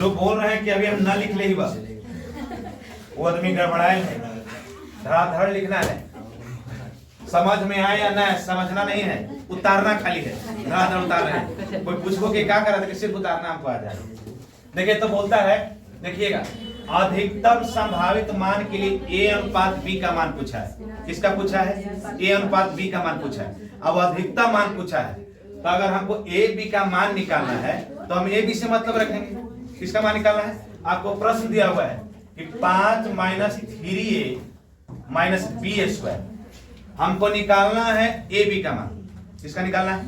जो बोल रहे हैं कि अभी हम ना लिख ले ही बस, वो आदमी गड़बड़ाए है। धड़ाधड़ लिखना है, समझ में आए या ना समझना नहीं है, उतारना खाली है। धड़ाधड़ उतार रहे हैं। कोई पूछो कि क्या करा था, कि सिर्फ उतारना आपको आ जाए। देखिए तो बोलता है, देखिएगा, अधिकतम संभावित मान के लिए a अनुपात b का मान पूछा है। किसका पूछा है? a अनुपात b का मान पूछा है। अब अधिकतम मान पूछा है, तो अगर हमको a b का मान निकालना है तो हम a b से मतलब रखेंगे। किसका मान निकालना है? आपको प्रश्न दिया हुआ है कि 5 - 3a माइनस बी स्क्वायर। हमको निकालना है ए बी का मान। किसका निकालना है?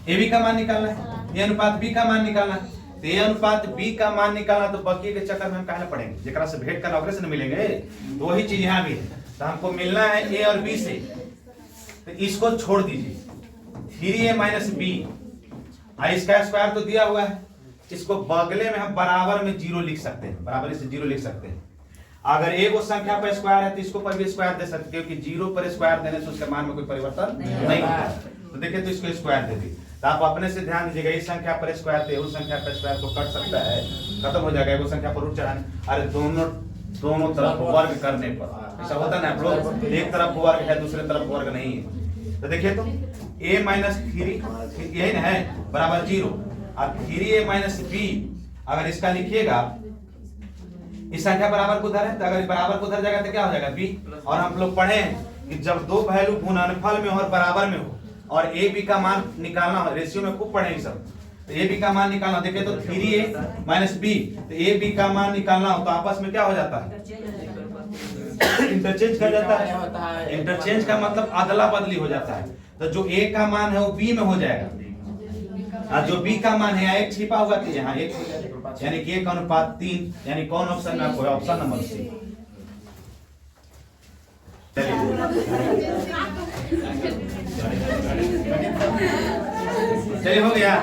ए बी का मान निकालना है, ए अनुपात बी का मान निकालना है। तो ए अनुपात बी का मान निकालना, तो बाकी के चक्कर में हम काहे पढ़ेंगे, जेकरा से भेंट करना ओकरे से न मिलेंगे। तो वही चीज यहाँ भी है। तो हमको मिलना है ए और बी से, तो इसको छोड़ दीजिए। 3a माइनस बी, इसका स्क्वायर तो दिया हुआ है, इसको बगले में हम बराबर में 0 लिख सकते हैं, बराबर से 0 लिख सकते हैं। अगर एक संख्या पर स्क्वायर है तो इसको पर भी स्क्वायर दे सकते हैं, क्योंकि 0 पर स्क्वायर देने से उसके मान में कोई परिवर्तन नहीं होता। तो देखिए, तो इसको स्क्वायर दे दी। तो आप अपने से ध्यान दीजिएगा, इस संख्या पर स्क्वायर थे, उस संख्या पर स्क्वायर तो कट सकता है, खत्म हो जाएगा। वो संख्या पर रूट चढ़ाने, अरे दोनों तरफ वर्ग करने पर ऐसा होता ना, आप लोग एक तरफ वर्ग है दूसरे तरफ वर्ग नहीं है। तो देखिए, तो a माइनस 3 यही ना है बराबर 0। अब 3a माइनस b, अगर इसका लिखिएगा, इस संख्या बराबर को उधर है, तो अगर बराबर को उधर जाएगा तो क्या हो जाएगा? b। और हम लोग पढ़े कि जब दो वैल्यू गुणनफल में हो और बराबर में हो और ए बी का मान निकालना हो, रेशियो में खूब पढ़ेंगे सब। तो ए बी का मान निकालना, देखिए तो 3a माइनस बी, तो ए बी का मान निकालना हो तो आपस में क्या हो जाता है? इंटरचेंज कर जाता है। इंटरचेंज का मतलब अदला बदली हो जाता है। तो जो ए का मान है वो बी में हो जाएगा, और जो बी का मान है एक छिपा हुआ थी यहाँ एक, यानी कि 1:3। यानी कौन ऑप्शन में आपको? Option number C. चलिए हो गया।